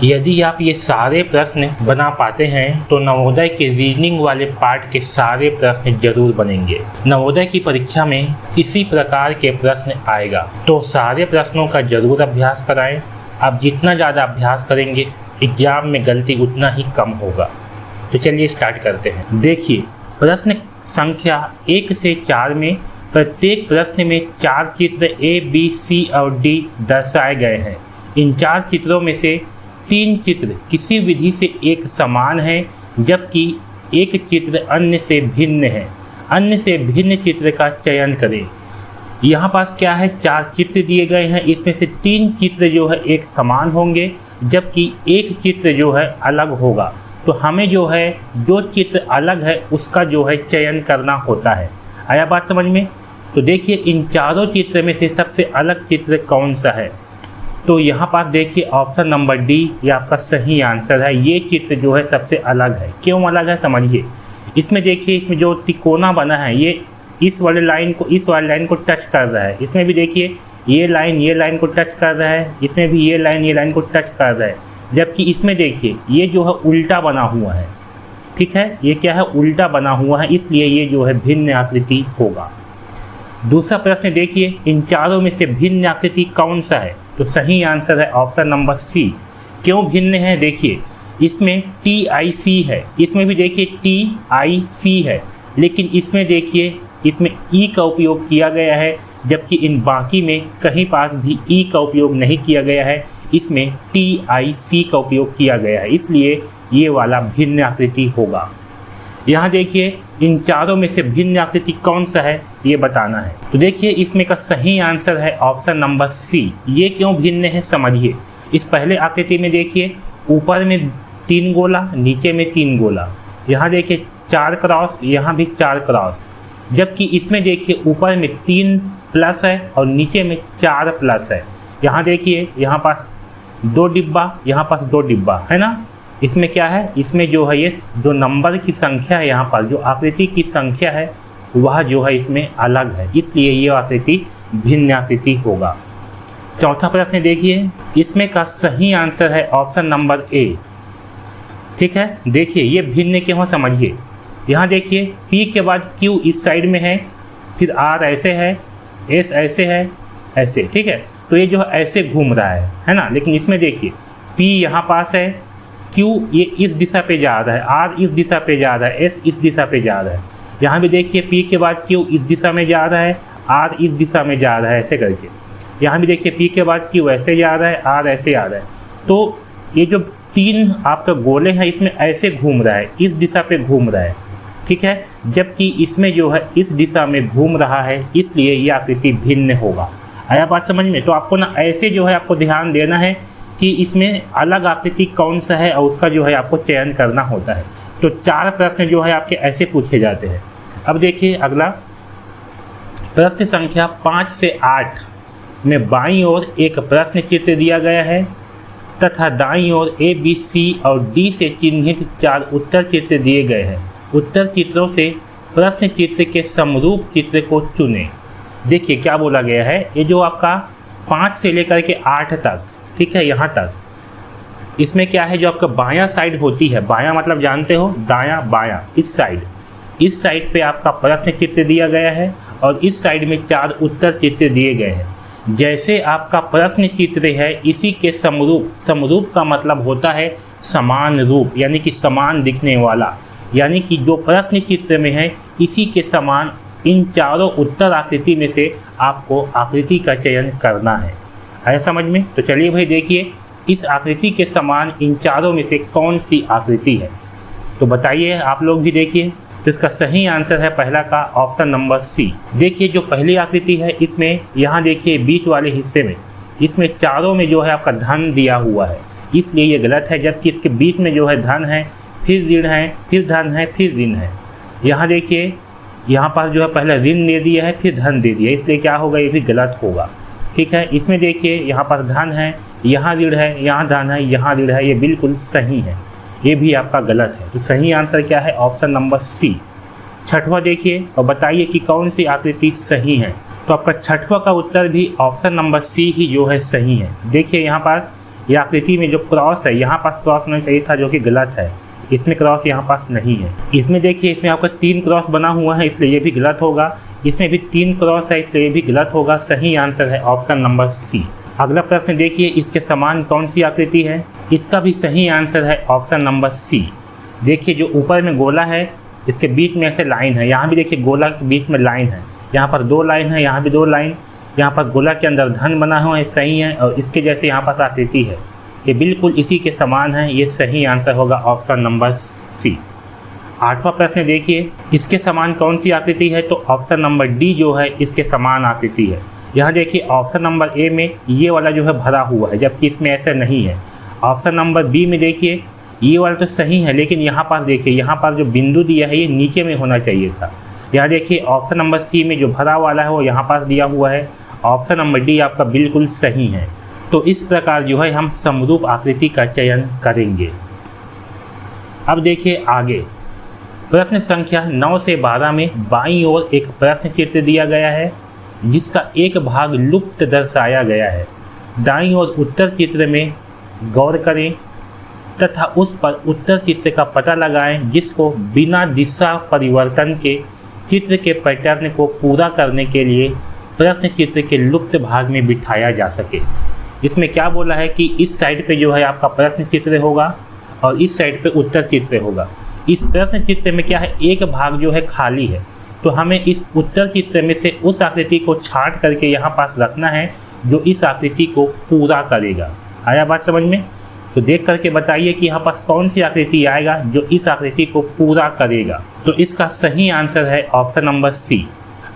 यदि आप ये सारे प्रश्न बना पाते हैं तो नवोदय के रीजनिंग वाले पार्ट के सारे प्रश्न जरूर बनेंगे। नवोदय की परीक्षा में इसी प्रकार के प्रश्न आएगा, तो सारे प्रश्नों का जरूर अभ्यास कराएं। आप जितना ज़्यादा अभ्यास करेंगे एग्जाम में गलती उतना ही कम होगा। तो चलिए स्टार्ट करते हैं। देखिए, प्रश्न संख्या 1 से 4 में प्रत्येक प्रश्न में 4 चित्र A, B, C और D दर्शाए गए हैं। इन 4 चित्रों में से 3 चित्र किसी विधि से एक समान है, जबकि एक चित्र अन्य से भिन्न है। अन्य से भिन्न चित्र का चयन करें। यहाँ पास क्या है, 4 चित्र दिए गए हैं। इसमें से 3 चित्र जो है एक समान होंगे, जबकि एक चित्र जो है अलग होगा। तो हमें जो है जो चित्र अलग है उसका जो है चयन करना होता है। आया बात समझ में? तो देखिए, इन चारों चित्र में से सबसे अलग चित्र कौन सा है? तो यहाँ पास देखिए ऑप्शन नंबर डी ये आपका सही आंसर है। ये चित्र जो है सबसे अलग है। क्यों अलग है समझिए। इसमें देखिए, इसमें जो तिकोना बना है ये इस वाले लाइन को इस वाले लाइन को टच कर रहा है। इसमें भी देखिए ये लाइन को टच कर रहा है। इसमें भी ये लाइन को टच कर रहा है, जबकि इसमें देखिए ये जो है उल्टा बना हुआ है। ठीक है, ये क्या है, उल्टा बना हुआ है, इसलिए ये जो है भिन्न आकृति होगा। दूसरा प्रश्न देखिए, इन चारों में से भिन्न आकृति कौन सा है? तो सही आंसर है ऑप्शन नंबर सी। क्यों भिन्न है? देखिए, इसमें TIC है, इसमें भी देखिए TIC है, लेकिन इसमें देखिए इसमें E का उपयोग किया गया है, जबकि इन बाकी में कहीं पास भी E का उपयोग नहीं किया गया है। इसमें TIC का उपयोग किया गया है, इसलिए ये वाला भिन्न आकृति होगा। यहाँ देखिए, इन चारों में से भिन्न आकृति कौन सा है ये बताना है। तो देखिए, इसमें का सही आंसर है ऑप्शन नंबर सी। ये क्यों भिन्न है समझिए। इस पहले आकृति में देखिए ऊपर में 3 गोला, नीचे में 3 गोला। यहाँ देखिए 4 क्रॉस, यहाँ भी 4 क्रॉस, जबकि इसमें देखिए ऊपर में 3 प्लस है और नीचे में 4 प्लस है। यहाँ देखिए, यहाँ पास 2 डिब्बा, यहाँ पास 2 डिब्बा है ना। इसमें क्या है, इसमें जो है ये जो नंबर की संख्या है, यहाँ पर जो आकृति की संख्या है वह जो है इसमें अलग है, इसलिए ये आकृति भिन्न आकृति होगा। चौथा प्रश्न देखिए, इसमें का सही आंसर है ऑप्शन नंबर ए। ठीक है, देखिए ये भिन्न क्यों समझिए। यहाँ देखिए P के बाद Q इस साइड में है, फिर R ऐसे है, S ऐसे है, ऐसे। ठीक है, तो ये जो है ऐसे घूम रहा है ना। लेकिन इसमें देखिए P यहाँ पास है, Q ये इस दिशा पे जा रहा है, R इस दिशा पे जा रहा है, S इस दिशा पे जा रहा है। यहाँ भी देखिए P के बाद Q इस दिशा में जा रहा है, R इस दिशा में जा रहा है, ऐसे करके। यहाँ भी देखिए P के बाद Q ऐसे जा रहा है, R ऐसे आ रहा है। तो ये जो 3 आपका गोले हैं इसमें ऐसे घूम रहा है, इस दिशा पे घूम रहा है। ठीक है, जबकि इसमें जो है इस दिशा में घूम रहा है, इसलिए ये आकृति भिन्न होगा। आया बात समझ में? तो आपको ना ऐसे जो है आपको ध्यान देना है कि इसमें अलग आकृति कौन सा है और उसका जो है आपको चयन करना होता है। तो 4 प्रश्न जो है आपके ऐसे पूछे जाते हैं। अब देखिए अगला प्रश्न संख्या 5 से 8 में बाईं ओर एक प्रश्न चित्र दिया गया है तथा दाईं ओर A, B, C और D से चिन्हित 4 उत्तर चित्र दिए गए हैं। उत्तर चित्रों से प्रश्न चित्र के समरूप चित्र को चुनें। देखिए क्या बोला गया है, ये जो आपका 5 से लेकर के 8 तक, ठीक है, यहाँ तक, इसमें क्या है, जो आपका बायां साइड होती है, बायां मतलब जानते हो दायां बायां, इस साइड पे आपका प्रश्न चित्र दिया गया है और इस साइड में 4 उत्तर चित्र दिए गए हैं। जैसे आपका प्रश्न चित्र है इसी के समरूप का मतलब होता है समान रूप, यानी कि समान दिखने वाला, यानी कि जो प्रश्न चित्र में है इसी के समान इन चारों उत्तर आकृति में से आपको आकृति का चयन करना है। आया समझ में? तो चलिए भाई देखिए, इस आकृति के समान इन चारों में से कौन सी आकृति है, तो बताइए आप लोग भी देखिए। तो इसका सही आंसर है पहला का ऑप्शन नंबर सी। देखिए जो पहली आकृति है इसमें यहाँ देखिए बीच वाले हिस्से में इसमें चारों में जो है आपका धन दिया हुआ है, इसलिए ये गलत है। जबकि इसके बीच में जो है धन है, फिर ऋण है, फिर धन है, फिर ऋण है। यहाँ देखिए यहाँ पर जो है पहले ऋण दे दिया है, फिर धन दे दिया, इसलिए क्या होगा, ये भी गलत होगा। ठीक है, इसमें देखिए यहाँ पर धन है, यहाँ ऋण है, यहाँ धन है, यहाँ ऋण है, ये बिल्कुल सही है, ये भी आपका गलत है। तो सही आंसर क्या है, ऑप्शन नंबर सी। छठवां देखिए और बताइए कि कौन सी आकृति सही है। तो आपका छठवां का उत्तर भी ऑप्शन नंबर सी ही जो है सही है। देखिए यहाँ पर ये आकृति में जो क्रॉस है यहाँ पास क्रॉस होना चाहिए था, जो कि गलत है। इसमें क्रॉस यहाँ पास नहीं है। इसमें देखिए इसमें आपका 3 क्रॉस बना हुआ है, इसलिए ये भी गलत होगा। इसमें भी 3 क्रॉस है, इसलिए ये भी गलत होगा। सही आंसर है ऑप्शन नंबर सी। अगला प्रश्न देखिए, इसके समान कौन सी आकृति है? इसका भी सही आंसर है ऑप्शन नंबर सी। देखिए जो ऊपर में गोला है, इसके बीच में ऐसे लाइन है। यहाँ भी देखिए गोला के बीच में लाइन है, यहाँ पर 2 लाइन है, यहाँ भी 2 लाइन। यहाँ पर गोला के अंदर धन बना हुआ है, सही है। और इसके जैसे यहाँ पर आकृति है, ये बिल्कुल इसी के समान है। ये सही आंसर होगा ऑप्शन नंबर सी। 8वां प्रश्न देखिए, इसके समान कौन सी आकृति है? तो ऑप्शन नंबर डी जो है इसके समान आकृति है। यहाँ देखिए ऑप्शन नंबर ए में ये वाला जो है भरा हुआ है, जबकि इसमें ऐसा नहीं है। ऑप्शन नंबर बी में देखिए ये वाला तो सही है, लेकिन यहाँ पर देखिए यहाँ पर जो बिंदु दिया है ये नीचे में होना चाहिए था। यहाँ देखिए ऑप्शन नंबर सी में जो भरा वाला है वो यहाँ पर दिया हुआ है। ऑप्शन नंबर डी आपका बिल्कुल सही है। तो इस प्रकार जो है हम समरूप आकृति का चयन करेंगे। अब देखिए आगे प्रश्न संख्या 9 से 12 में बाईं ओर एक प्रश्न चित्र दिया गया है, जिसका एक भाग लुप्त दर्शाया गया है। दाईं ओर उत्तर चित्र में गौर करें तथा उस पर उत्तर चित्र का पता लगाएं, जिसको बिना दिशा परिवर्तन के चित्र के पैटर्न को पूरा करने के लिए प्रश्न चित्र के लुप्त भाग में बिठाया जा सके। इसमें क्या बोला है कि इस साइड पे जो है आपका प्रश्न चित्र होगा और इस साइड पे उत्तर चित्र होगा। इस प्रश्न चित्र में क्या है, एक भाग जो है खाली है, तो हमें इस उत्तर चित्र में से उस आकृति को छांट करके यहाँ पास रखना है जो इस आकृति को पूरा करेगा। आया बात समझ में? तो देख करके बताइए कि यहाँ पास कौन सी आकृति आएगा जो इस आकृति को पूरा करेगा। तो इसका सही आंसर है ऑप्शन नंबर सी।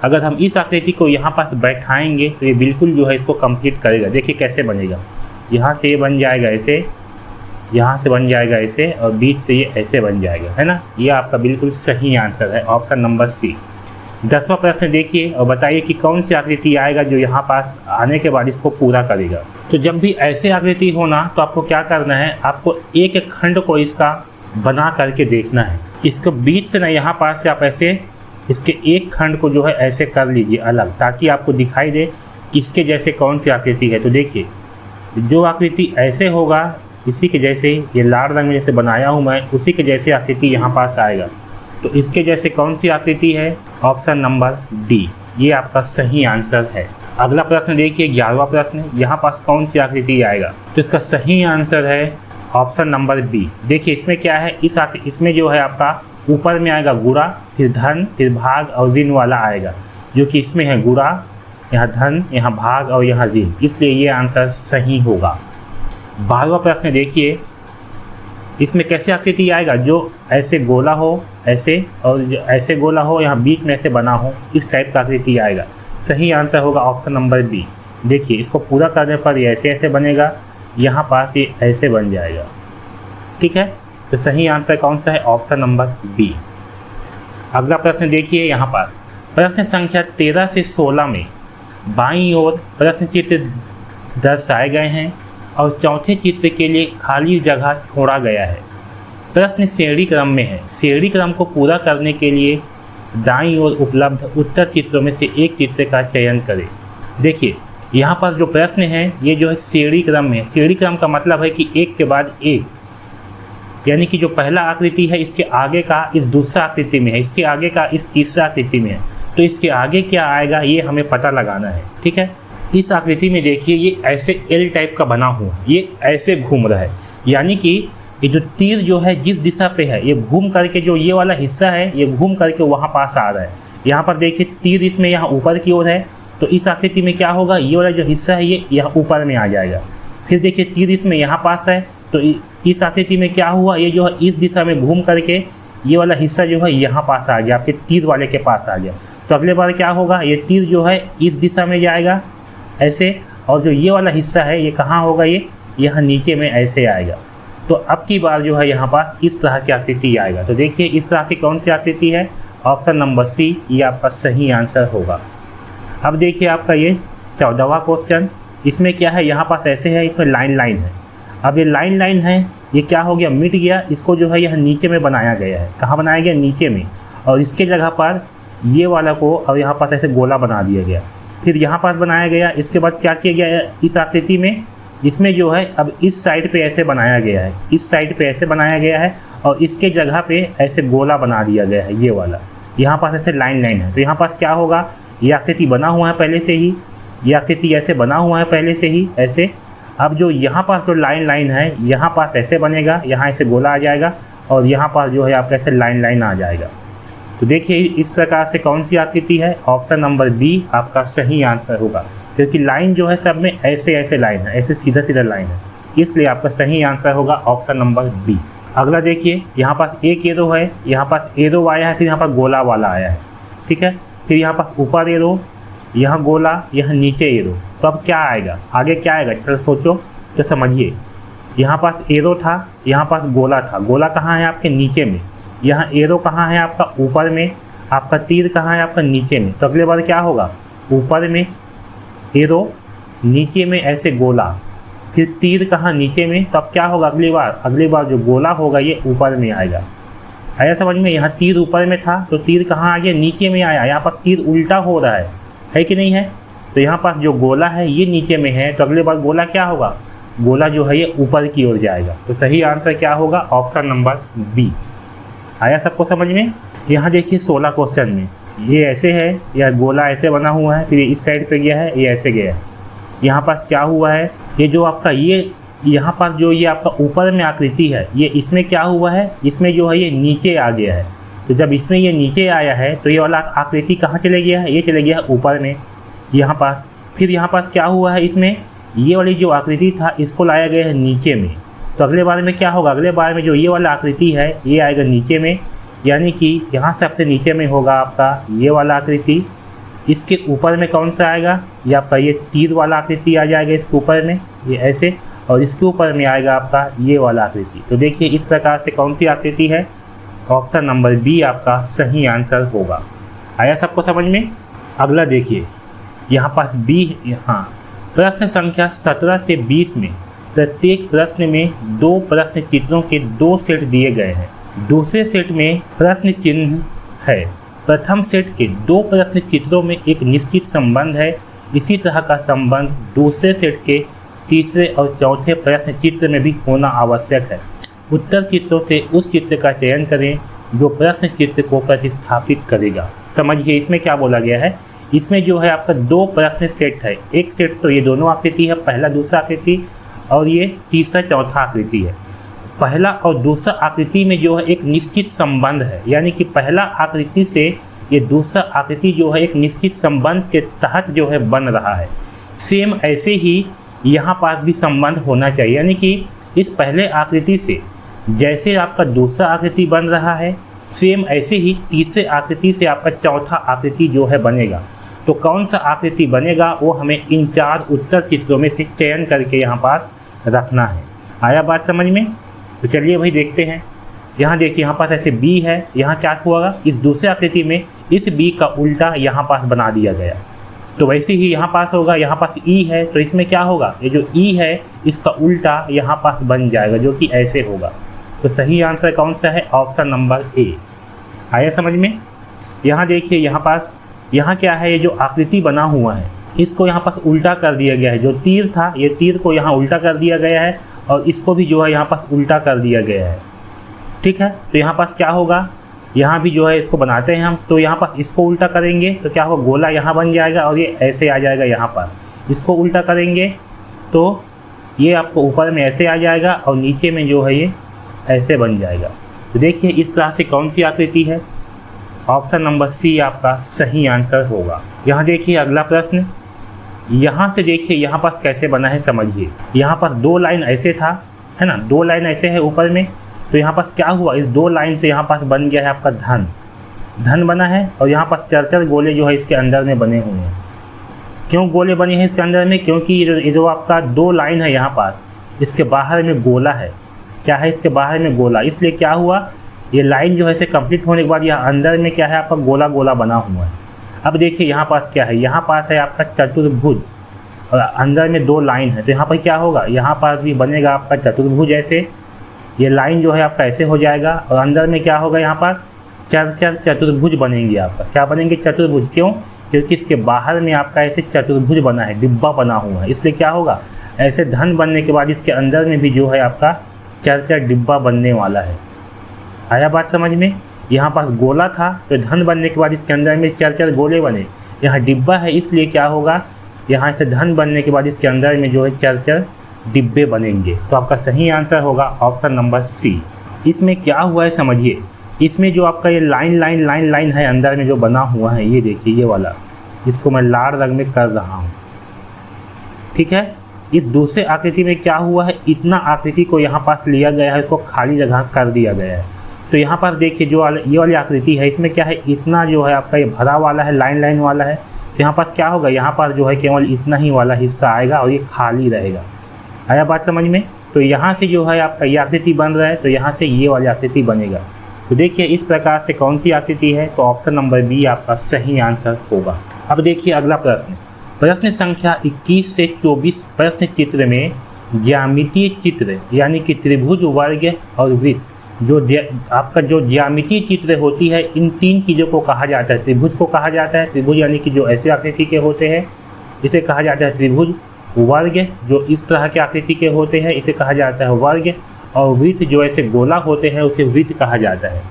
अगर हम इस आकृति को यहाँ पास बैठाएंगे तो ये बिल्कुल जो है इसको कंप्लीट करेगा। देखिए कैसे बनेगा, यहाँ से ये बन जाएगा ऐसे, यहाँ से बन जाएगा ऐसे, और बीच से ये ऐसे बन जाएगा, है ना। ये आपका बिल्कुल सही आंसर है ऑप्शन नंबर सी। 10वां प्रश्न देखिए और बताइए कि कौन सी आकृति आएगा जो यहाँ पास आने के बाद इसको पूरा करेगा। तो जब भी ऐसे आकृति होना तो आपको क्या करना है, आपको एक एक खंड को इसका बना करके देखना है। इसको बीच से ना यहाँ पास से आप ऐसे इसके एक खंड को जो है ऐसे कर लीजिए अलग, ताकि आपको दिखाई दे कि इसके जैसे कौन सी आकृति है। तो देखिए जो आकृति ऐसे होगा इसी के जैसे, ये लाल रंग में जैसे बनाया हूँ मैं, उसी के जैसे आकृति यहाँ पास आएगा। तो इसके जैसे कौन सी आकृति है? ऑप्शन नंबर डी, ये आपका सही आंसर है। अगला प्रश्न देखिए 11वां प्रश्न, यहाँ पास कौन सी आकृति आएगा? तो इसका सही आंसर है ऑप्शन नंबर बी। देखिए इसमें क्या है, इसमें जो है आपका ऊपर में आएगा गुणा, फिर धन, फिर भाग और ऋण वाला आएगा, जो कि इसमें है गुणा, यहाँ धन, यहाँ भाग और यहाँ ऋण, इसलिए ये आंसर सही होगा। 12वां प्रश्न देखिए, इसमें कैसे आकृति आएगा? जो ऐसे गोला हो ऐसे, और जो ऐसे गोला हो यहाँ बीच में ऐसे बना हो, इस टाइप का आकृति आएगा। सही आंसर होगा ऑप्शन नंबर बी। देखिए इसको पूरा करने पर ये ऐसे ऐसे बनेगा, यहाँ पास ये ऐसे बन जाएगा, ठीक है। तो सही आंसर कौन सा है? Option number B. अगला प्रश्न देखिए, यहाँ पर प्रश्न संख्या 13 से 16 में बाईं ओर प्रश्न चित्र दर्शाए गए हैं और चौथे चित्र के लिए खाली जगह छोड़ा गया है। प्रश्न श्रेणी क्रम में है। श्रेणी क्रम को पूरा करने के लिए दाईं ओर उपलब्ध उत्तर चित्रों में से एक चित्र का चयन करें। देखिए यहाँ पर जो प्रश्न है ये जो है श्रेणी क्रम में है। श्रेणी क्रम का मतलब है कि एक के बाद एक, यानी कि जो पहला आकृति है इसके आगे का इस दूसरा आकृति में है, इसके आगे का इस तीसरा आकृति में है, तो इसके आगे क्या आएगा ये हमें पता लगाना है, ठीक है। इस आकृति में देखिए ये ऐसे एल टाइप का बना हुआ है, ये ऐसे घूम रहा है, यानी कि ये जो तीर जो है जिस दिशा पे है ये घूम करके जो ये वाला हिस्सा है ये घूम करके वहाँ पास आ रहा है। यहाँ पर देखिए तीर इसमें यहाँ ऊपर की ओर है, तो इस आकृति में क्या होगा, ये वाला जो हिस्सा है ये यहाँ ऊपर में आ जाएगा। फिर देखिए तीर इसमें यहाँ पास है, तो इस आकृति में क्या हुआ, ये जो है इस दिशा में घूम करके ये वाला हिस्सा जो है यहाँ पास आ गया, आपके तीर वाले के पास आ गया। तो अगले बार क्या होगा, ये तीर जो है इस दिशा में जाएगा ऐसे, और जो ये वाला हिस्सा है ये कहाँ होगा, ये यहाँ नीचे में ऐसे आएगा। तो अब की बार जो है यहाँ पास इस तरह की आकृति आएगा। तो देखिए इस तरह की कौन सी आकृति है, ऑप्शन नंबर सी, ये आपका सही आंसर होगा। अब देखिए आपका ये 14वां क्वेश्चन, इसमें क्या है, यहाँ पास ऐसे है, इसमें लाइन लाइन है। अब ये लाइन लाइन है, ये क्या हो गया, मिट गया, इसको जो है यह नीचे में बनाया गया है। कहाँ बनाया गया, नीचे में, और इसके जगह पर ये वाला को और यहाँ पास ऐसे गोला बना दिया गया। फिर यहाँ पास बनाया गया, इसके बाद क्या किया गया, इस आकृति में इसमें जो है अब इस साइड पे ऐसे बनाया गया है, इस साइड पे ऐसे बनाया गया है और इसके जगह पे ऐसे गोला बना दिया गया है, ये वाला। यहाँ पास ऐसे लाइन है, तो यहाँ पास क्या होगा, ये आकृति बना हुआ है पहले से ही, ये आकृति ऐसे बना हुआ है पहले से ही ऐसे। अब जो यहाँ पास जो लाइन है, यहाँ पास ऐसे बनेगा, यहाँ ऐसे गोला आ जाएगा और यहाँ पास जो है आपका ऐसे लाइन आ जाएगा। तो देखिए इस प्रकार से कौन सी आकृति है, ऑप्शन नंबर बी आपका सही आंसर होगा, क्योंकि लाइन जो है सब में ऐसे लाइन है, ऐसे सीधा लाइन है, इसलिए आपका सही आंसर होगा ऑप्शन नंबर बी। अगला देखिए, यहाँ पास एक एरो है, यहाँ पास एरो आया है, फिर यहाँ पर गोला वाला आया है, ठीक है। फिर यहाँ पास ऊपर एरो, यहाँ गोला, यहाँ नीचे एरो। तो अब क्या आएगा, आगे क्या आएगा, चलो सोचो तो समझिए। यहाँ पास एरो था, यहाँ पास गोला था, गोला कहाँ है आपके नीचे में, यहाँ एरो कहाँ है आपका ऊपर में, आपका तीर कहाँ है आपका नीचे में। तो अगले बार क्या होगा, ऊपर में एरो, नीचे में ऐसे गोला, फिर तीर कहाँ नीचे में। तो अब क्या होगा, अगली बार जो गोला होगा ये ऊपर में आएगा। आया समझ में, यहाँ तीर ऊपर में था तो तीर कहाँ आ गया, नीचे में आया। यहाँ पास तीर उल्टा हो रहा है कि नहीं है। तो यहाँ पास जो गोला है ये नीचे में है, तो अगले बार गोला क्या होगा, गोला जो है ये ऊपर की ओर जाएगा। तो सही आंसर क्या होगा, ऑप्शन नंबर बी। आया सबको समझ में। यहाँ देखिए 16 क्वेश्चन में ये ऐसे है, या गोला ऐसे बना हुआ है, फिर इस साइड पे गया है, ये ऐसे गया है। यहाँ पास क्या हुआ है, ये जो आपका ये यहाँ पास जो ये आपका ऊपर में आकृति है, ये इसमें क्या हुआ है, इसमें जो है ये नीचे आ गया है। तो जब इसमें ये नीचे आया है तो ये वाला आकृति कहाँ चले गया है, ये चले गया है ऊपर में यहाँ पास। फिर यहाँ पास क्या हुआ है, इसमें ये वाली जो आकृति था इसको लाया गया है नीचे में। तो अगले बार में क्या होगा, अगले बार में जो ये वाला आकृति है ये आएगा नीचे में, यानी कि यहाँ सबसे नीचे में होगा आपका ये वाला आकृति। इसके ऊपर में कौन सा आएगा, ये आपका ये तीर वाला आकृति आ जाएगा इसके ऊपर में, ये ऐसे, और इसके ऊपर में आएगा आपका ये वाला आकृति। तो देखिए इस प्रकार से कौन सी आकृति है, ऑप्शन नंबर बी आपका सही आंसर होगा। आया सबको समझ में। अगला देखिए, यहाँ पास बी, यहाँ प्रश्न संख्या 17 से 20 में प्रत्येक प्रश्न में 2 प्रश्न चित्रों के 2 सेट दिए गए हैं। दूसरे सेट में प्रश्न चिन्ह है। प्रथम सेट के 2 प्रश्न चित्रों में एक निश्चित संबंध है। इसी तरह का संबंध दूसरे सेट के तीसरे और चौथे प्रश्न चित्र में भी होना आवश्यक है। उत्तर चित्रों से उस चित्र का चयन करें जो प्रश्न चित्र को प्रतिस्थापित करेगा। समझिए इसमें क्या बोला गया है, इसमें जो है आपका 2 प्रश्न सेट है। एक सेट तो ये दोनों आकृति है, पहला दूसरा आकृति, और ये तीसरा चौथा आकृति है। पहला और दूसरा आकृति में जो है एक निश्चित संबंध है, यानी कि पहला आकृति से ये दूसरा आकृति जो है एक निश्चित संबंध के तहत जो है बन रहा है। सेम ऐसे ही यहाँ पास भी संबंध होना चाहिए, यानी कि इस पहले आकृति से जैसे आपका दूसरा आकृति बन रहा है, सेम ऐसे ही तीसरे आकृति से आपका चौथा आकृति जो है बनेगा। तो कौन सा आकृति बनेगा वो हमें इन 4 उत्तर चित्रों में से चयन करके यहाँ पास रखना है। आया बात समझ में। तो चलिए भाई देखते हैं। यहाँ देखिए, यहाँ पास ऐसे बी है, यहाँ क्या हुआ, इस दूसरे आकृति में इस बी का उल्टा यहाँ पास बना दिया गया। तो वैसे ही यहाँ पास होगा, यहाँ पास ई है तो इसमें क्या होगा, ये जो ई है इसका उल्टा यहाँ पास बन जाएगा, जो कि ऐसे होगा। तो सही आंसर कौन सा है, ऑप्शन नंबर ए। आया समझ में। यहाँ देखिए, यहाँ पास यहाँ क्या है, ये जो आकृति बना हुआ है इसको यहाँ पास उल्टा कर दिया गया है। जो तीर था ये तीर को यहाँ उल्टा कर दिया गया है, और इसको भी जो है यहाँ पास उल्टा कर दिया गया है, ठीक है। तो यहाँ पास क्या होगा, यहाँ भी जो है इसको बनाते हैं हम, तो यहाँ पास इसको उल्टा करेंगे तो क्या होगा, गोला यहाँ बन जाएगा और ये ऐसे आ जाएगा। यहाँ पर इसको उल्टा करेंगे तो ये आपको ऊपर में ऐसे आ जाएगा और नीचे में जो है ये ऐसे बन जाएगा। तो देखिए इस तरह से कौन सी आकृति है, ऑप्शन नंबर सी आपका सही आंसर होगा। यहाँ देखिए अगला प्रश्न, यहाँ से देखिए यहाँ पास कैसे बना है समझिए। यहाँ पास 2 लाइन ऐसे था, है ना, 2 लाइन ऐसे है ऊपर में। तो यहाँ पास क्या हुआ, इस 2 लाइन से यहाँ पास बन गया है आपका धन बना है, और यहाँ पास 4 गोले जो है इसके अंदर में बने हुए हैं। क्यों गोले बने हैं इसके अंदर में, क्योंकि ये जो आपका 2 लाइन है यहाँ पास, इसके बाहर में गोला है। क्या है, इसके बाहर में गोला, इसलिए क्या हुआ, ये लाइन जो है इसे कंप्लीट होने के बाद यहाँ अंदर में क्या है आपका गोला बना हुआ है। अब देखिए यहाँ पास क्या है, यहाँ पास है आपका चतुर्भुज और अंदर में 2 लाइन है। तो यहाँ पर क्या होगा, यहाँ पास भी बनेगा आपका चतुर्भुज ऐसे, ये लाइन जो है आपका ऐसे हो जाएगा, और अंदर में क्या होगा, यहाँ पर 4 चतुर्भुज बनेंगे आपका। क्या बनेंगे, चतुर्भुज। क्यों, क्योंकि इसके बाहर में आपका ऐसे चतुर्भुज बना है, डिब्बा बना हुआ है, इसलिए क्या होगा, ऐसे धन बनने के बाद इसके अंदर में भी जो है आपका 4 डिब्बा बनने वाला है। आया बात समझ में? यहाँ पास गोला था तो धन बनने के बाद इसके अंदर में 4 गोले बने। यहाँ डिब्बा है इसलिए क्या होगा, यहाँ से धन बनने के बाद इसके अंदर में जो है 4 डिब्बे बनेंगे। तो आपका सही आंसर होगा ऑप्शन नंबर सी। इसमें क्या हुआ है समझिए, इसमें जो आपका ये लाइन है अंदर में जो बना हुआ है, ये देखिए ये वाला, इसको मैं लाल रंग में कर रहा हूँ, ठीक है। इस दूसरे आकृति में क्या हुआ है, इतना आकृति को यहाँ पास लिया गया है, इसको खाली जगह कर दिया गया है। तो यहाँ पर देखिए जो ये वाली आकृति है, इसमें क्या है, इतना जो है आपका ये भरा वाला है, लाइन वाला है। तो यहाँ पास क्या होगा, यहाँ पर जो है केवल इतना ही वाला हिस्सा आएगा और ये खाली रहेगा। आया बात समझ में? तो यहाँ से जो है आपका ये आकृति बन रहा है, तो यहाँ से ये वाली आकृति बनेगा। तो देखिए इस प्रकार से कौन सी आकृति है, तो ऑप्शन नंबर बी आपका सही आंसर होगा। अब देखिए अगला प्रश्न संख्या 21 से 24 प्रश्न चित्र में ज्यामितीय चित्र यानी कि त्रिभुज, वर्ग और वृत्त, जो आपका जो ज्यामितीय चित्र होती है, इन 3 चीज़ों को कहा जाता है। त्रिभुज को कहा जाता है, त्रिभुज यानी कि जो ऐसे आकृति के होते हैं इसे कहा जाता है त्रिभुज। वर्ग जो इस तरह के आकृति के होते हैं इसे कहा जाता है वर्ग। और वृत्त जो ऐसे गोला होते हैं उसे वृत्त कहा जाता है।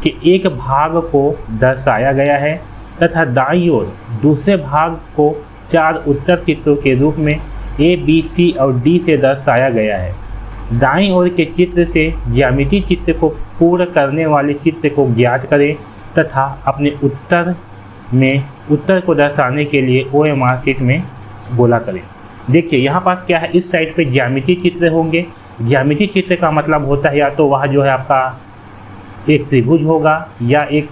कि एक भाग को दर्शाया गया है तथा दाईं ओर दूसरे भाग को 4 उत्तर चित्रों के रूप में ए, बी, सी और डी से दर्शाया गया है। दाईं ओर के चित्र से ज्यामितीय चित्र को पूर्ण करने वाले चित्र को ज्ञात करें तथा अपने उत्तर को दर्शाने के लिए OMR शीट में बोला करें। देखिए यहाँ पास क्या है, इस साइड पे ज्यामितीय चित्र होंगे। ज्यामितीय चित्र का मतलब होता है या तो वह जो है आपका एक त्रिभुज होगा या एक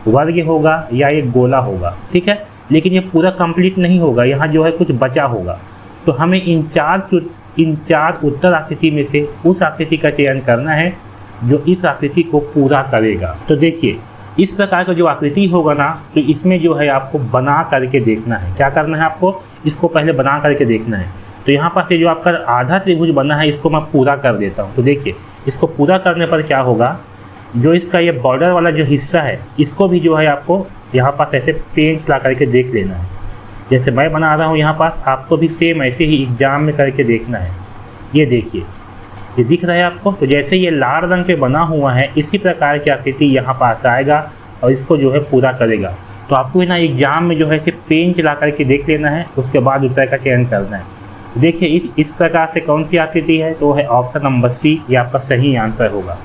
वर्ग होगा या एक गोला होगा, ठीक है। लेकिन ये पूरा कंप्लीट नहीं होगा, यहाँ जो है कुछ बचा होगा। तो हमें इन चार उत्तर आकृति में से उस आकृति का चयन करना है जो इस आकृति को पूरा करेगा। तो देखिए इस प्रकार का जो आकृति होगा ना, तो इसमें जो है आपको बना करके देखना है। क्या करना है आपको, इसको पहले बना करके देखना है। तो यहाँ पर से जो आपका आधा त्रिभुज बना है इसको मैं पूरा कर देता हूँ। तो देखिए इसको पूरा करने पर क्या होगा, जो इसका ये बॉर्डर वाला जो हिस्सा है इसको भी जो है आपको यहाँ पर ऐसे पेंच ला करके देख लेना है। जैसे मैं बना रहा हूँ यहाँ पर, आपको भी सेम ऐसे ही एग्जाम में करके देखना है। ये देखिए ये दिख रहा है आपको। तो जैसे ये लाल रंग पे बना हुआ है इसी प्रकार की आकृति यहाँ पास आएगा और इसको जो है पूरा करेगा। तो आपको ना एग्जाम में जो है इसे पेन चला करके देख लेना है, उसके बाद उत्तर का चयन करना है। देखिए इस प्रकार से कौन सी आकृति है, तो है ऑप्शन नंबर सी, ये आपका सही आंसर होगा।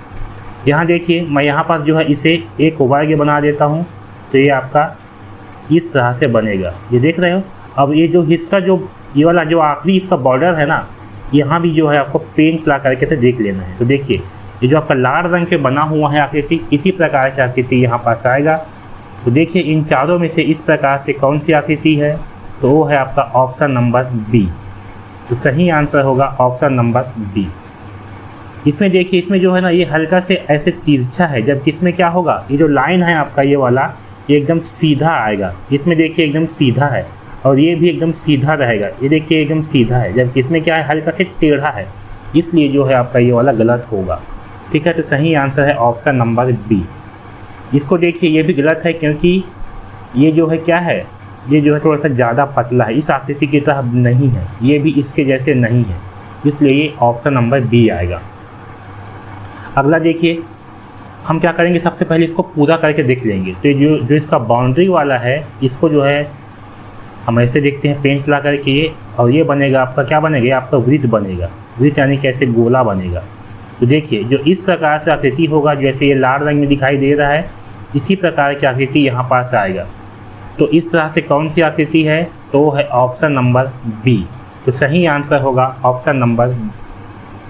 यहाँ देखिए मैं यहाँ पर जो है इसे एक वर्ग बना देता हूँ, तो ये आपका इस तरह से बनेगा। ये देख रहे हो। अब ये जो हिस्सा जो ये वाला जो आखिरी इसका बॉर्डर है ना, यहाँ भी जो है आपको पेन चला करके तो देख लेना है। तो देखिए ये जो आपका लाल रंग पे बना हुआ है आकृति, इसी प्रकार की आकृति यहाँ पास आएगा। तो देखिए इन चारों में से इस प्रकार से कौन सी आकृति है, तो वो है आपका ऑप्शन नंबर बी। तो सही आंसर होगा ऑप्शन नंबर बी। इसमें देखिए इसमें जो है ना ये हल्का से ऐसे तिरछा है, जबकि इसमें क्या होगा, ये जो लाइन है आपका ये वाला ये एकदम सीधा आएगा। इसमें देखिए एकदम सीधा है और ये भी एकदम सीधा रहेगा। ये देखिए एकदम सीधा है, जबकि इसमें क्या है हल्का से टेढ़ा है, इसलिए जो है आपका ये वाला गलत होगा। ठीक है, तो सही आंसर है ऑप्शन नंबर बी। इसको देखिए ये भी गलत है, क्योंकि ये जो है क्या है, ये जो है थोड़ा सा ज़्यादा पतला है, इस आकृति की तरह नहीं है, ये भी इसके जैसे नहीं है, इसलिए ये ऑप्शन नंबर बी आएगा। अगला देखिए हम क्या करेंगे, सबसे पहले इसको पूरा करके देख लेंगे। तो जो इसका बाउंड्री वाला है इसको जो है हम ऐसे देखते हैं पेंट ला करके ये, और ये बनेगा आपका क्या बनेगा, आपका वृत्त बनेगा। वृत्त यानी कैसे गोला बनेगा। तो देखिए जो इस प्रकार से आकृति होगा, जैसे ये लाल रंग में दिखाई दे रहा है, इसी प्रकार की आकृति यहाँ पास आएगा। तो इस तरह से कौन सी आकृति है, तो है ऑप्शन नंबर बी। तो सही आंसर होगा ऑप्शन नंबर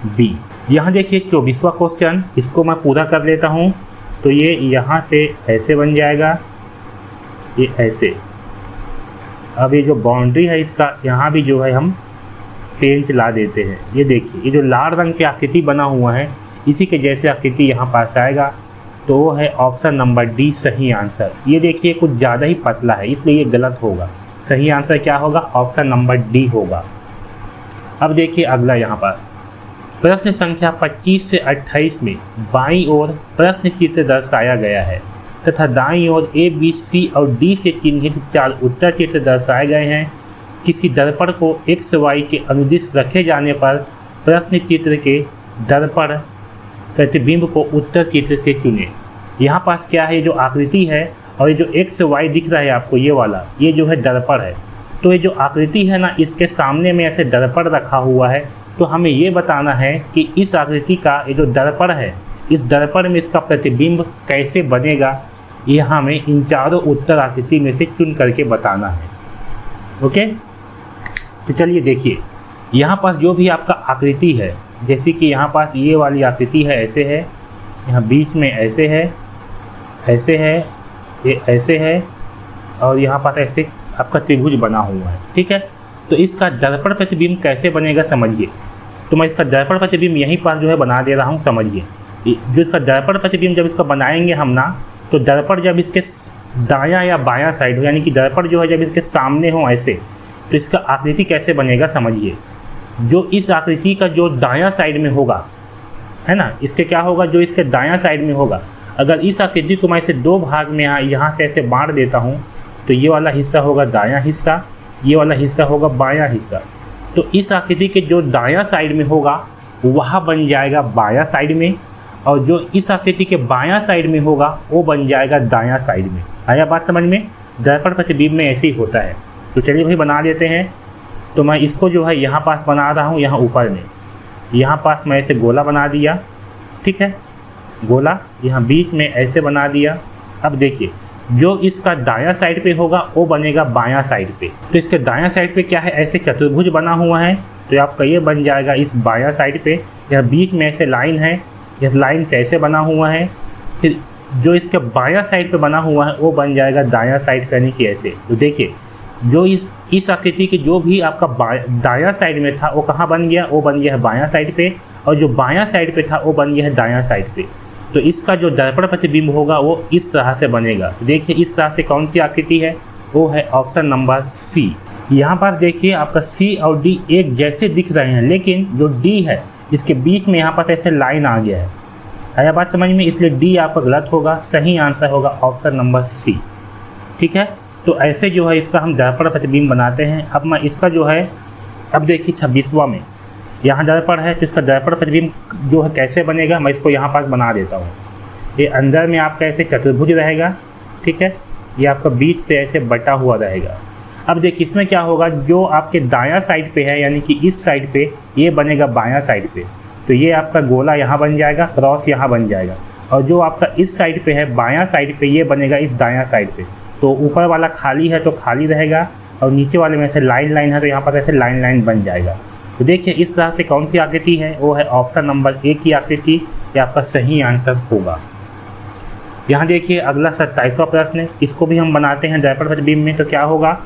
बी। यहाँ देखिए 24वां क्वेश्चन, इसको मैं पूरा कर लेता हूँ। तो ये यहाँ से ऐसे बन जाएगा, ये ऐसे। अब ये जो बाउंड्री है इसका, यहाँ भी जो है हम पेन चला देते हैं। ये देखिए ये जो लाल रंग की आकृति बना हुआ है, इसी के जैसे आकृति यहाँ पास आएगा। तो वो है ऑप्शन नंबर डी सही आंसर। ये देखिए कुछ ज़्यादा ही पतला है, इसलिए ये गलत होगा। सही आंसर क्या होगा, ऑप्शन नंबर डी होगा। अब देखिए अगला यहाँ पर प्रश्न संख्या 25 से 28 में बाईं ओर प्रश्न चित्र दर्शाया गया है तथा दाईं ओर ए, बी, सी और डी से चिन्हित 4 उत्तर चित्र दर्शाए गए हैं। किसी दर्पण को एक्स वाई के अनुदिश रखे जाने पर प्रश्न चित्र के दर्पण प्रतिबिंब को उत्तर चित्र से चुने। यहाँ पास क्या है, ये जो आकृति है और ये जो एक्स वाई दिख रहा है आपको, ये वाला, ये जो है दर्पण है। तो ये जो आकृति है ना, इसके सामने में ऐसे दर्पण रखा हुआ है। तो हमें ये बताना है कि इस आकृति का ये जो दर्पण है, इस दर्पण में इसका प्रतिबिंब कैसे बनेगा, ये हमें इन चारों उत्तर आकृति में से चुन करके बताना है। ओके, तो चलिए देखिए, यहाँ पास जो भी आपका आकृति है, जैसे कि यहाँ पास ये वाली आकृति है, ऐसे है, यहाँ बीच में ऐसे है, ऐसे है, ये ऐसे है, और यहाँ पास ऐसे आपका त्रिभुज बना हुआ है। ठीक है, तो इसका दर्पण प्रतिबिंब कैसे बनेगा समझिए। तो मैं इसका दर्पण प्रतिबिंब यहीं पास जो है बना दे रहा हूँ, समझिए। जो इसका दर्पण प्रतिबिंब जब इसका बनाएंगे हम ना, तो दर्पण जब इसके दायां या बायां साइड हो, यानी कि दर्पण जो है जब इसके सामने हो ऐसे, तो इसका आकृति कैसे बनेगा समझिए। जो इस आकृति का जो दायां साइड में होगा, है ना, इसके क्या होगा, जो इसके दायां साइड में होगा, अगर इस आकृति को मैं इसे दो भाग में यहाँ से ऐसे बांट देता हूँ, तो ये वाला हिस्सा होगा दायां हिस्सा, ये वाला हिस्सा होगा बायां हिस्सा। तो इस आकृति के जो दायां साइड में होगा वह बन जाएगा बायां साइड में, और जो इस आकृति के बायां साइड में होगा वो बन जाएगा दायां साइड में। आया बात समझ में? दर्पण प्रतिबिंब में ऐसे ही होता है। तो चलिए भाई बना देते हैं। तो मैं इसको जो है यहाँ पास बना रहा हूँ, यहाँ ऊपर में, यहाँ पास मैं ऐसे गोला बना दिया। ठीक है, गोला यहाँ बीच में ऐसे बना दिया। अब देखिए, जो इसका दायां साइड पे होगा वो बनेगा बायां साइड पे। तो इसके दायां साइड पे क्या है, ऐसे चतुर्भुज बना हुआ है, तो आपका ये बन जाएगा इस बायां साइड पे। यह बीच में ऐसे लाइन है, यह लाइन कैसे बना हुआ है, फिर जो इसके बायां साइड पे बना हुआ है वो बन जाएगा दायां साइड पे, यानी कि ऐसे। तो देखिए, जो इस आकृति के जो भी आपका दायां साइड में था वो कहाँ बन गया, वो बन गया है बायां साइड पे, और जो बायां साइड पे था वो बन गया है दायां साइड पे। तो इसका जो दर्पण प्रतिबिंब होगा वो इस तरह से बनेगा। तो देखिए, इस तरह से कौन सी आकृति है, वो है ऑप्शन नंबर सी। यहाँ पर देखिए, आपका सी और डी एक जैसे दिख रहे हैं, लेकिन जो डी है इसके बीच में यहाँ पर ऐसे लाइन आ गया है। आया बात समझ में? इसलिए डी आपका गलत होगा, सही आंसर होगा ऑप्शन नंबर सी। ठीक है, तो ऐसे जो है इसका हम दर्पण प्रतिबिंब बनाते हैं। अब मैं इसका जो है, अब देखिए 26वां में यहाँ दर्पण है, तो इसका दर्पण प्रतिबिंब जो है कैसे बनेगा, मैं इसको यहाँ पास बना देता हूँ। ये अंदर में आपका ऐसे चतुर्भुज रहेगा। ठीक है, ये आपका बीच से ऐसे बटा हुआ रहेगा। अब देखिए, इसमें क्या होगा, जो आपके दायां साइड पे है, यानी कि इस साइड पे, ये बनेगा बायां साइड पे। तो ये आपका गोला यहाँ बन जाएगा, क्रॉस यहाँ बन जाएगा, और जो आपका इस साइड पे है बायां साइड पे, ये बनेगा इस दायां साइड पे। तो ऊपर वाला खाली है तो खाली रहेगा, और नीचे वाले में ऐसे लाइन लाइन है तो यहाँ पर ऐसे लाइन लाइन बन जाएगा। तो देखिए, इस तरह से कौन सी आकृति है, वो है ऑप्शन नंबर ए की आकृति। ये आपका सही आंसर होगा। यहाँ देखिए, अगला 27वां प्रश्न है, इसको भी हम बनाते हैं दर्पण प्रतिबिंब में। तो क्या होगा,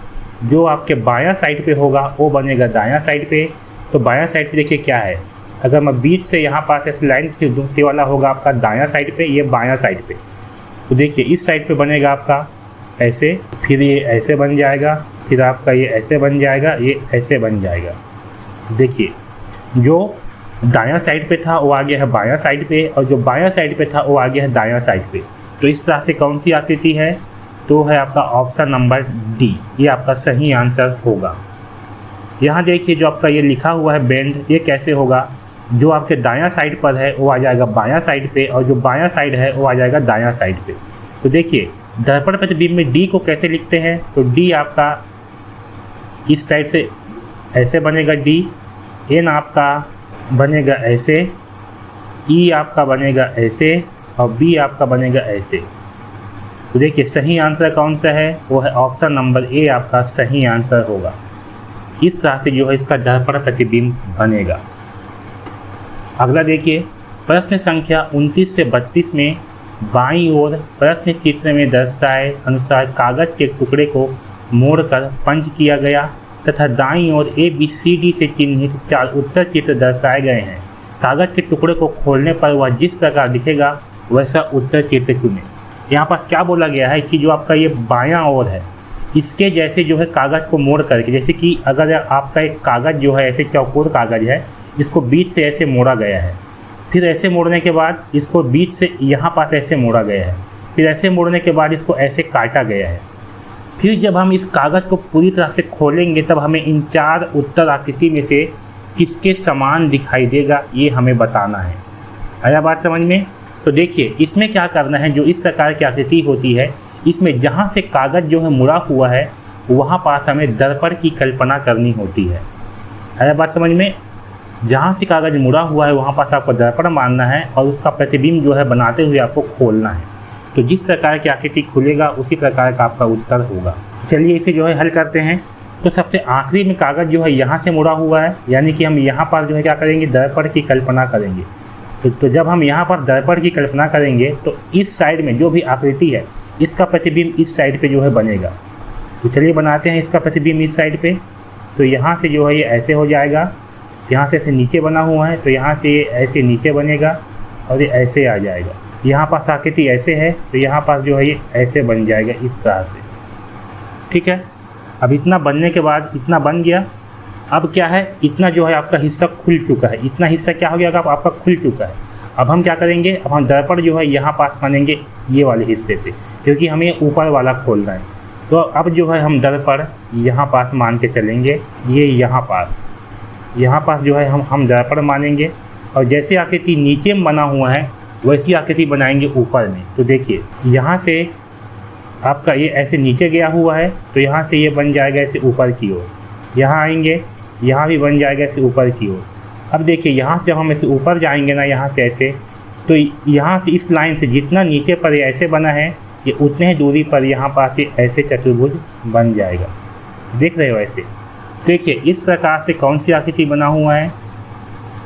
जो आपके बायां साइड पे होगा वो बनेगा दायां साइड पे। तो बायां साइड पे देखिए क्या है, अगर मैं बीच से यहाँ पास ऐसे लाइन खींचूं, वाला होगा आपका दायां साइड पे, ये बायां साइड पे। तो देखिए, इस साइड पे बनेगा आपका ऐसे, फिर ये ऐसे बन जाएगा, फिर आपका ये ऐसे बन जाएगा, ये ऐसे बन जाएगा। देखिए, जो दायां साइड पे था वो आ गया है बायां साइड पे, और जो बायां साइड पे था वो आ गया है दायां साइड पे। तो इस तरह से कौन सी आकृति है, तो है आपका ऑप्शन नंबर डी। ये आपका सही आंसर होगा। यहाँ देखिए, जो आपका ये लिखा हुआ है बेंड, ये कैसे होगा, जो आपके दायां साइड पर है वो आ जाएगा बायां साइड पे, और जो बायां साइड है वो आ जाएगा दायां साइड पे। तो देखिए, दर्पण प्रतिबिंब में डी को कैसे लिखते हैं, तो डी आपका इस साइड से ऐसे बनेगा डी, एन आपका बनेगा ऐसे, ई आपका बनेगा ऐसे, और बी आपका बनेगा ऐसे। तो देखिए, सही आंसर कौन सा है, वो है ऑप्शन नंबर ए आपका सही आंसर होगा। इस तरह से जो है इसका दर्पण प्रतिबिंब बनेगा। अगला देखिए, प्रश्न संख्या 29 से 32 में बाईं ओर प्रश्न चित्र में दर्शाए अनुसार कागज के टुकड़े को मोड़कर पंच किया गया तथा दाईं ओर ए बी सी डी से चिन्हित 4 उत्तर चित्र दर्शाए गए हैं। कागज के टुकड़े को खोलने पर वह जिस प्रकार दिखेगा वैसा उत्तर चित्र चुनें। यहाँ पर क्या बोला गया है कि जो आपका ये बायां ओर है, इसके जैसे जो है कागज़ को मोड़ करके, जैसे कि अगर आपका एक कागज़ जो है ऐसे चौकोर कागज़ है, इसको बीच से ऐसे मोड़ा गया है, फिर ऐसे मोड़ने के बाद इसको बीच से यहाँ पास ऐसे मोड़ा गया है, फिर ऐसे मोड़ने के बाद इसको ऐसे काटा गया है। फिर जब हम इस कागज़ को पूरी तरह से खोलेंगे तब हमें इन 4 उत्तर आकृति में से किसके समान दिखाई देगा ये हमें बताना है। आया बात समझ में? तो देखिए इसमें क्या करना है, जो इस प्रकार की आकृति होती है इसमें जहाँ से कागज़ जो है मुड़ा हुआ है वहाँ पास हमें दर्पण की कल्पना करनी होती है। आया बात समझ में? जहाँ से कागज़ मुड़ा हुआ है वहाँ पास आपको दर्पण मानना है और उसका प्रतिबिंब जो है बनाते हुए आपको खोलना है। तो जिस प्रकार की आकृति खुलेगा उसी प्रकार का आपका उत्तर होगा। चलिए इसे जो है हल करते हैं। तो सबसे आखिरी में कागज़ जो है यहाँ से मुड़ा हुआ है, यानी कि हम यहाँ पर जो है क्या करेंगे, दर्पण की कल्पना करेंगे। तो जब हम यहाँ पर दर्पण की कल्पना करेंगे तो इस साइड में जो भी आकृति है इसका प्रतिबिंब इस साइड पे जो है बनेगा। तो चलिए बनाते हैं इसका प्रतिबिंब इस साइड पे। तो यहाँ से जो है ये ऐसे हो जाएगा, यहाँ से ऐसे नीचे बना हुआ है तो यहाँ से ये ऐसे नीचे बनेगा और ये ऐसे आ जाएगा। यहाँ पास आकृति ऐसे है तो यहाँ पास जो है ये ऐसे बन जाएगा इस तरह से। ठीक है, अब इतना बनने के बाद इतना बन गया। अब क्या है, इतना जो है आपका हिस्सा खुल चुका है। इतना हिस्सा क्या हो गया आपका खुल चुका है। अब हम क्या करेंगे, अब हम दर्पण जो है यहाँ पास मानेंगे ये वाले हिस्से पे, क्योंकि हमें ऊपर वाला खोलना है। तो अब जो है हम दर्पण यहाँ पास मान के चलेंगे, ये यहाँ पास जो है हम दर्पण मानेंगे। और जैसे आकृति नीचे में बना हुआ है वैसी आकृति बनाएंगे ऊपर में। तो देखिए यहाँ से आपका ये ऐसे नीचे गया हुआ है तो यहाँ से ये बन जाएगा ऐसे ऊपर की ओर। यहाँ आएंगे, यहाँ भी बन जाएगा ऐसे ऊपर की ओर। अब देखिए यहाँ से जब हम ऐसे ऊपर जाएंगे ना, यहाँ से ऐसे, तो यहाँ से इस लाइन से जितना नीचे पर ये ऐसे बना है ये उतने ही दूरी पर यहाँ पास ये ऐसे चतुर्भुज बन जाएगा। देख रहे हो ऐसे? देखिए इस प्रकार से कौन सी आकृति बना हुआ है,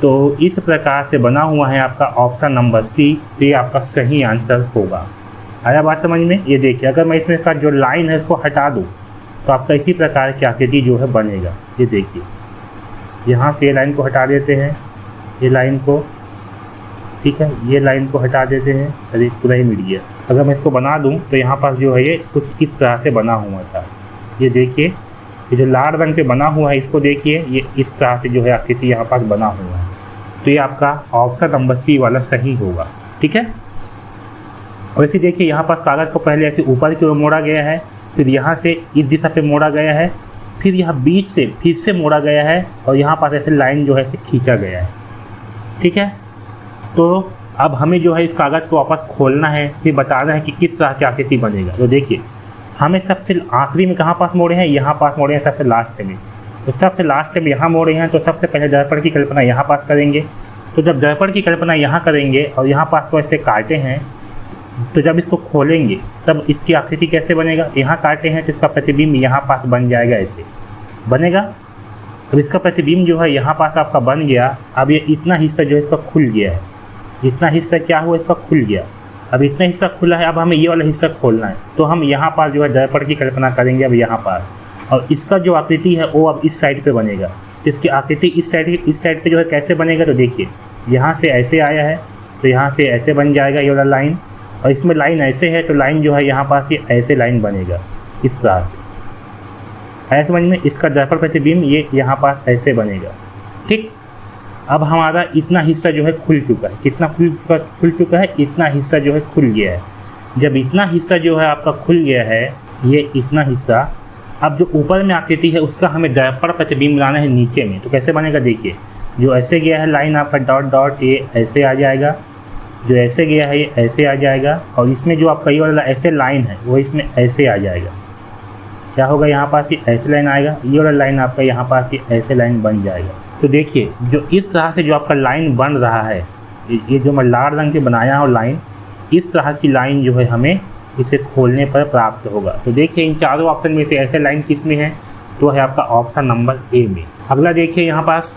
तो इस प्रकार से बना हुआ है आपका ऑप्शन नंबर सी। तो ये आपका सही आंसर होगा। आया बात समझ में? ये देखिए अगर मैं इसमें का जो लाइन है इसको हटा दूँ तो आपका इसी प्रकार की आकृति जो है बनेगा। ये देखिए यहाँ से ये लाइन को हटा देते हैं, ये लाइन को, ठीक है, ये लाइन को हटा देते हैं। अरे पूरा ही मिट गया। अगर मैं इसको बना दूँ तो यहाँ पास जो है ये कुछ इस तरह से बना हुआ था। ये देखिए ये जो लाल रंग पे बना हुआ है इसको देखिए, ये इस तरह से जो है आकृति यहाँ पास बना हुआ है। तो ये आपका ऑप्शन नंबर सी वाला सही होगा। ठीक है, वैसे देखिए यहाँ पास कागज़ को पहले ऐसे ऊपर की ओर मोड़ा गया है, फिर यहाँ से इस दिशा पे मोड़ा गया है, फिर यहाँ बीच से फिर से मोड़ा गया है और यहाँ पास ऐसे लाइन जो है ऐसे खींचा गया है। ठीक है, तो अब हमें जो है इस कागज़ को वापस खोलना है, फिर बताना है कि किस तरह की आकृति बनेगा। तो देखिए हमें सबसे आखिरी में कहाँ पास मोड़े हैं, यहाँ पास मोड़े हैं सबसे लास्ट में। तो सबसे लास्ट में यहाँ मोड़े हैं तो सबसे पहले दर्पण की कल्पना यहाँ पास करेंगे। तो जब दर्पण की कल्पना यहाँ करेंगे और यहाँ पास को ऐसे काटे हैं तो जब इसको खोलेंगे तब इसकी आकृति कैसे बनेगा, यहाँ काटे हैं तो इसका प्रतिबिंब यहाँ पास बन जाएगा, ऐसे बनेगा। अब इसका प्रतिबिंब जो है यहाँ पास आपका बन गया। अब ये इतना हिस्सा जो है इसका खुल गया है, इतना हिस्सा क्या हुआ इसका खुल गया। अब इतना हिस्सा खुला है, अब हमें ये वाला हिस्सा खोलना है। तो हम यहाँ पास जो है दर्पण की कल्पना करेंगे अब यहाँ पास, और इसका जो आकृति है वो अब इस साइड पे बनेगा। तो इसकी आकृति इस साइड पे जो है कैसे बनेगा, तो देखिए यहाँ से ऐसे आया है तो यहाँ से ऐसे बन जाएगा ये वाला लाइन, और इसमें लाइन ऐसे है तो लाइन जो है यहाँ पास ये ऐसे लाइन बनेगा इस तरह से। ऐसे समझ में? इसका दर्पण प्रतिबिंब ये यहाँ पास ऐसे बनेगा। ठीक, अब हमारा इतना हिस्सा जो है खुल चुका है। कितना खुल चुका है, इतना हिस्सा जो है खुल गया है। जब इतना हिस्सा जो है आपका खुल गया है, ये इतना हिस्सा, अब जो ऊपर में आकृति है उसका हमें दर्पण प्रतिबिंब बनाना है नीचे में। तो कैसे बनेगा, देखिए जो ऐसे गया है लाइन आपका डॉट डॉट ये ऐसे आ जाएगा, जो ऐसे गया है ये ऐसे आ जाएगा, और इसमें जो आपका ये वाला ऐसे लाइन है वो इसमें ऐसे आ जाएगा। क्या होगा, यहाँ पास ये ऐसे लाइन आएगा, ये वाला लाइन आपका यहाँ पास ये ऐसे लाइन बन जाएगा। तो देखिए जो इस तरह से जो आपका लाइन बन रहा है, ये जो मैं लाल रंग के बनाया हूँ लाइन, इस तरह की लाइन जो है हमें इसे खोलने पर प्राप्त होगा। तो देखिए इन चारों ऑप्शन में से ऐसे लाइन किस में है, तो है आपका ऑप्शन नंबर ए में। अगला देखिए यहाँ पास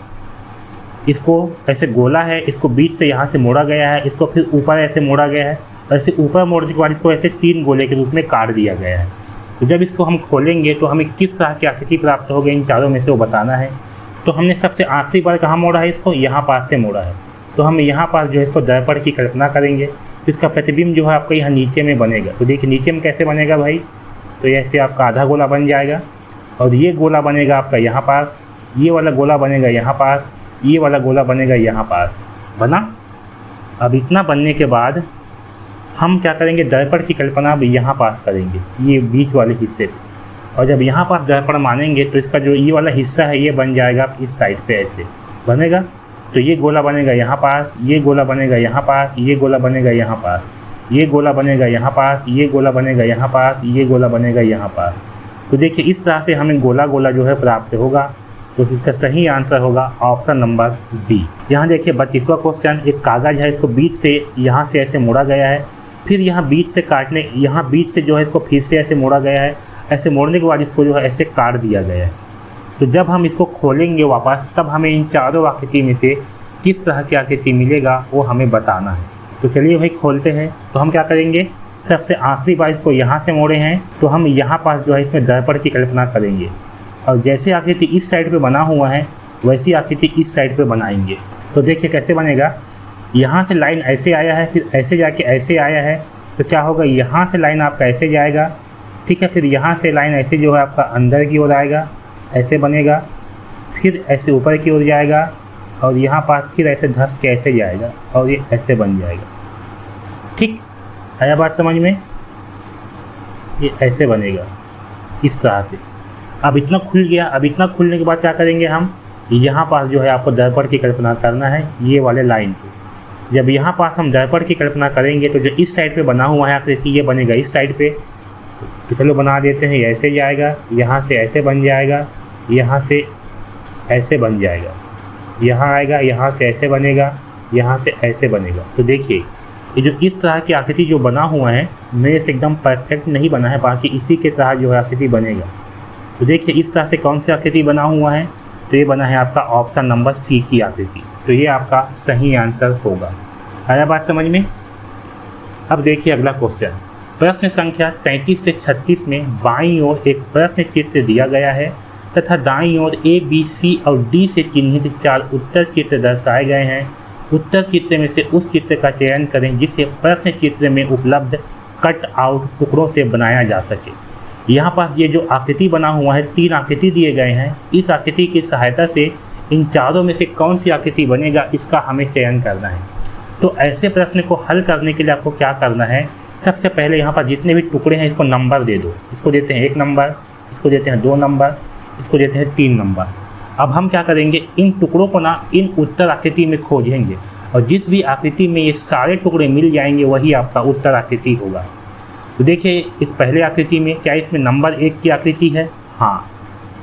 इसको ऐसे गोला है, इसको बीच से यहाँ से मोड़ा गया है, इसको फिर ऊपर ऐसे मोड़ा गया है, ऐसे ऊपर मोड़ने के बाद इसको ऐसे 3 गोले के रूप में काट दिया गया है। तो जब इसको हम खोलेंगे तो हमें किस तरह की आकृति प्राप्त होगी इन चारों में से वो बताना है। तो हमने सबसे आखिरी बार कहाँ मोड़ा है, इसको यहाँ पास से मोड़ा है। तो हम यहाँ पास जो है इसको दर्पण की कल्पना करेंगे, तो इसका प्रतिबिंब जो है आपका यहाँ नीचे में बनेगा। तो देखिए नीचे में कैसे बनेगा भाई, तो ऐसे आपका आधा गोला बन जाएगा, और ये गोला बनेगा आपका यहाँ पास, ये वाला गोला बनेगा यहाँ पास, ये वाला गोला बनेगा यहाँ पास। बना? अब इतना बनने के बाद हम क्या करेंगे, दर्पण की कल्पना अब यहाँ पास करेंगे, ये बीच वाले हिस्से पे। और जब यहाँ पर दर्पण मानेंगे तो इसका जो ये वाला हिस्सा है ये बन जाएगा इस साइड पे, ऐसे बनेगा। तो ये गोला बनेगा यहाँ पास, ये गोला बनेगा यहाँ पास, ये गोला बनेगा यहाँ पास, ये गोला बनेगा यहाँ पास, ये गोला बनेगा यहाँ पास, ये गोला बनेगा यहाँ पास। तो देखिए इस तरह से हमें गोला गोला जो है प्राप्त होगा। तो इसका सही आंसर होगा ऑप्शन नंबर बी। यहाँ देखिए 32वां क्वेश्चन, एक कागज़ है, इसको बीच से यहाँ से ऐसे मोड़ा गया है, फिर यहाँ बीच से काटने, यहाँ बीच से जो है इसको फिर से ऐसे मोड़ा गया है, ऐसे मोड़ने के बाद इसको जो है ऐसे काट दिया गया है। तो जब हम इसको खोलेंगे वापस, तब हमें इन चारों आकृति में से किस तरह की आकृति मिलेगा वो हमें बताना है। तो चलिए भाई खोलते हैं। तो हम क्या करेंगे, सबसे आखिरी बार इसको यहाँ से मोड़े हैं तो हम यहाँ पास जो है इसमें दर्पण की कल्पना करेंगे, और जैसे आकृति इस साइड पे बना हुआ है वैसी आकृति इस साइड पे बनाएंगे। तो देखिए कैसे बनेगा, यहाँ से लाइन ऐसे आया है, फिर ऐसे जाके ऐसे आया है, तो क्या होगा, यहाँ से लाइन आपका ऐसे जाएगा, ठीक है, फिर यहाँ से लाइन ऐसे जो है आपका अंदर की ओर आएगा, ऐसे बनेगा, फिर ऐसे ऊपर की ओर जाएगा, और यहाँ पास फिर ऐसे धंस के ऐसे जाएगा और ये ऐसे बन जाएगा। ठीक, आया बात समझ में, ये ऐसे बनेगा इस तरह से। अब इतना खुल गया। अब इतना खुलने के बाद क्या करेंगे, हम यहाँ पास जो है आपको दर्पण की कल्पना करना है, ये वाले लाइन पे। जब यहाँ पास हम दर्पण की कल्पना करेंगे तो जो इस साइड पे बना हुआ है आकृति ये बनेगा इस साइड पे। तो चलो बना देते हैं, ऐसे जाएगा, यहाँ से ऐसे बन जाएगा, यहाँ से ऐसे बन जाएगा, यहाँ आएगा, यहाँ से ऐसे बनेगा, यहाँ से ऐसे बनेगा। तो देखिए ये जो इस तरह की आकृति जो बना हुआ है मेरे से एकदम परफेक्ट नहीं बना है, बाकी इसी के तरह जो है आकृति बनेगा। तो देखिए इस तरह से कौन सी आकृति बना हुआ है, तो ये बना है आपका ऑप्शन नंबर सी की आकृति। तो ये आपका सही आंसर होगा। आया बात समझ में। अब देखिए अगला क्वेश्चन, प्रश्न संख्या 33 से 36 में बाईं ओर एक प्रश्न चित्र दिया गया है तथा दाईं ओर ए, बी, सी और डी से चिन्हित 4 उत्तर चित्र दर्शाए गए हैं। उत्तर चित्र में से उस चित्र का चयन करें जिसे प्रश्न चित्र में उपलब्ध कट आउट टुकड़ों से बनाया जा सके। यहाँ पास ये जो आकृति बना हुआ है, 3 आकृति दिए गए हैं। इस आकृति की सहायता से इन चारों में से कौन सी आकृति बनेगा इसका हमें चयन करना है। तो ऐसे प्रश्न को हल करने के लिए आपको क्या करना है, सबसे पहले यहाँ पर जितने भी टुकड़े हैं इसको नंबर दे दो। इसको देते हैं 1 नंबर, इसको देते हैं 2 नंबर, इसको देते हैं 3 नंबर। अब हम क्या करेंगे, इन टुकड़ों को ना इन उत्तर आकृति में खोजेंगे, और जिस भी आकृति में ये सारे टुकड़े मिल जाएंगे वही आपका उत्तर आकृति होगा। तो देखिए इस पहले आकृति में क्या इसमें नंबर 1 की आकृति है, हाँ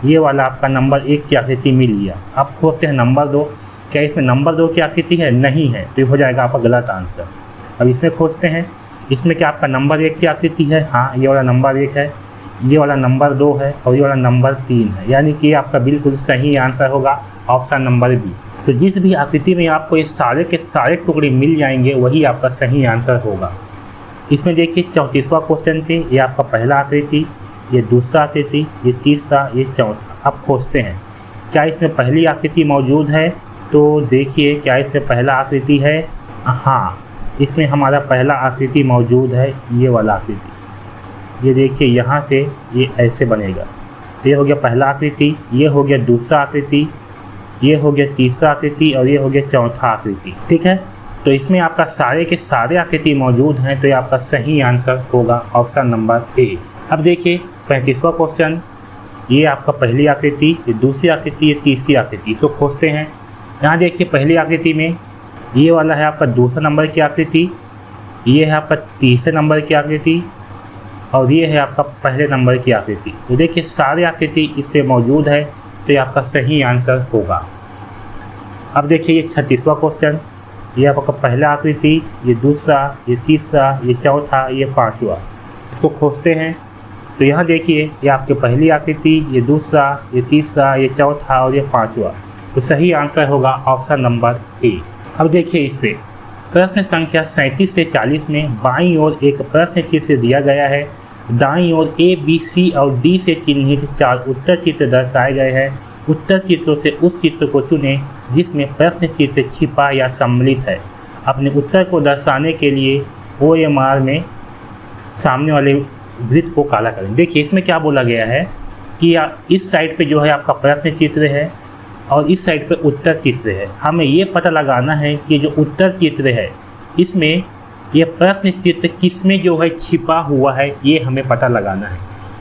ये वाला आपका नंबर 1 की आकृति मिल गया। अब खोजते हैं नंबर 2, क्या इसमें नंबर 2 की आकृति है, नहीं है, तो ये हो जाएगा आपका गलत आंसर। अब इसमें खोजते हैं, इसमें क्या आपका नंबर 1 की आकृति है, हाँ ये वाला नंबर 1 है, ये वाला नंबर 2 है और ये वाला नंबर 3 है, यानी कि आपका बिल्कुल सही आंसर होगा ऑप्शन नंबर बी। तो जिस भी आकृति में आपको ये सारे के सारे टुकड़े मिल जाएंगे वही आपका सही आंसर होगा। इसमें देखिए 34वां क्वेश्चन पे ये आपका पहला आकृति, ये दूसरा आकृति, ये तीसरा, ये चौथा। अब खोजते हैं क्या इसमें पहली आकृति मौजूद है, तो देखिए क्या इसमें पहला आकृति है, हाँ इसमें हमारा पहला आकृति मौजूद है, ये वाला आकृति। ये देखिए यहाँ से ये ऐसे बनेगा। तो ये हो गया पहला आकृति, ये हो गया दूसरा आकृति, ये हो गया तीसरा आकृति और ये हो गया चौथा आकृति। ठीक है, तो इसमें आपका सारे के सारे आकृति मौजूद हैं, तो ये आपका सही आंसर होगा ऑप्शन नंबर ए। अब देखिए 35वां क्वेश्चन, ये आपका पहली आकृति, ये दूसरी आकृति, ये तीसरी आकृति। इसको खोजते हैं। यहाँ देखिए पहली आकृति में ये वाला है आपका दूसरा नंबर की आकृति, ये है आपका तीसरे नंबर की आकृति और ये है आपका पहले नंबर की आकृति। तो देखिए सारे आकृति इस पर मौजूद है, तो ये आपका सही आंसर होगा। अब देखिए ये 36वां क्वेश्चन, ये आपका पहला आकृति, ये दूसरा, ये तीसरा, ये चौथा, ये पांचवा। इसको खोजते हैं। तो यहाँ देखिए ये आपकी पहली आकृति, ये दूसरा, ये तीसरा, ये चौथा और ये पांचवा। तो सही आंसर होगा ऑप्शन नंबर ए। अब देखिए इस पे प्रश्न संख्या 37 से 40 में बाईं ओर एक प्रश्न चित्र दिया गया है। दाईं ओर ए, बी, सी और डी से चिन्हित 4 उत्तर चित्र दर्शाए गए हैं। उत्तर चित्रों से उस चित्र को चुनें जिसमें प्रश्न चित्र छिपा या सम्मिलित है। अपने उत्तर को दर्शाने के लिए OMR में सामने वाले वृत्त को काला करें। देखिए इसमें क्या बोला गया है कि इस साइड पे जो है आपका प्रश्न चित्र है और इस साइड पे उत्तर चित्र है। हमें ये पता लगाना है कि जो उत्तर चित्र है इसमें ये प्रश्न चित्र किसमें जो है छिपा हुआ है, ये हमें पता लगाना है।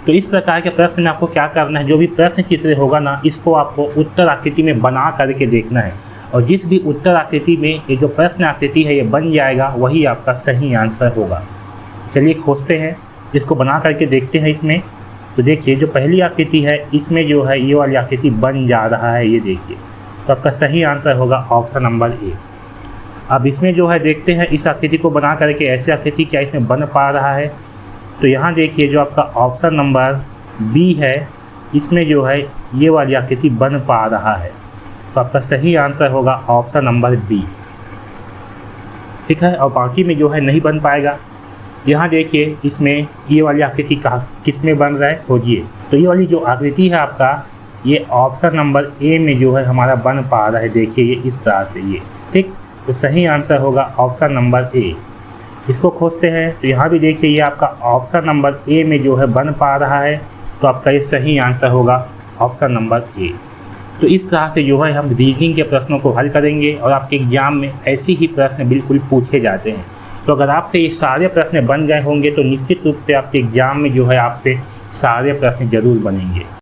तो इस प्रकार के प्रश्न में आपको क्या करना है, जो भी प्रश्न चित्र होगा ना, इसको आपको उत्तर आकृति में बना करके देखना है, और जिस भी उत्तर आकृति में ये जो प्रश्न आकृति है ये बन जाएगा वही आपका सही आंसर होगा। चलिए खोजते हैं, इसको बना करके देखते हैं इसमें। तो देखिए जो पहली आकृति है इसमें जो है ये वाली आकृति बन जा रहा है, ये देखिए, तो आपका सही आंसर होगा ऑप्शन नंबर ए। अब इसमें जो है देखते हैं इस आकृति को बना करके ऐसी आकृति क्या इसमें बन पा रहा है। तो यहाँ देखिए जो आपका ऑप्शन नंबर बी है इसमें जो है ये वाली आकृति बन पा रहा है, तो आपका सही आंसर होगा ऑप्शन नंबर बी। ठीक है, और बाकी में जो है नहीं बन पाएगा। यहाँ देखिए इसमें ये वाली आकृति किस में बन रहा है, खोजिए। तो ये वाली जो आकृति है आपका ये ऑप्शन नंबर ए में जो है हमारा बन पा रहा है, देखिए ये इस तरह से ये। ठीक, तो सही आंसर होगा ऑप्शन नंबर ए। इसको खोजते हैं, तो यहाँ भी देखिए ये आपका ऑप्शन नंबर ए में जो है बन पा रहा है, तो आपका ये सही आंसर होगा ऑप्शन नंबर ए। तो इस तरह से जो है हम रीजनिंग के प्रश्नों को हल करेंगे और आपके एग्जाम में ऐसे ही प्रश्न बिल्कुल पूछे जाते हैं। तो अगर आपसे ये सारे प्रश्न बन गए होंगे तो निश्चित रूप से आपके एग्जाम में जो है आपसे सारे प्रश्न जरूर बनेंगे।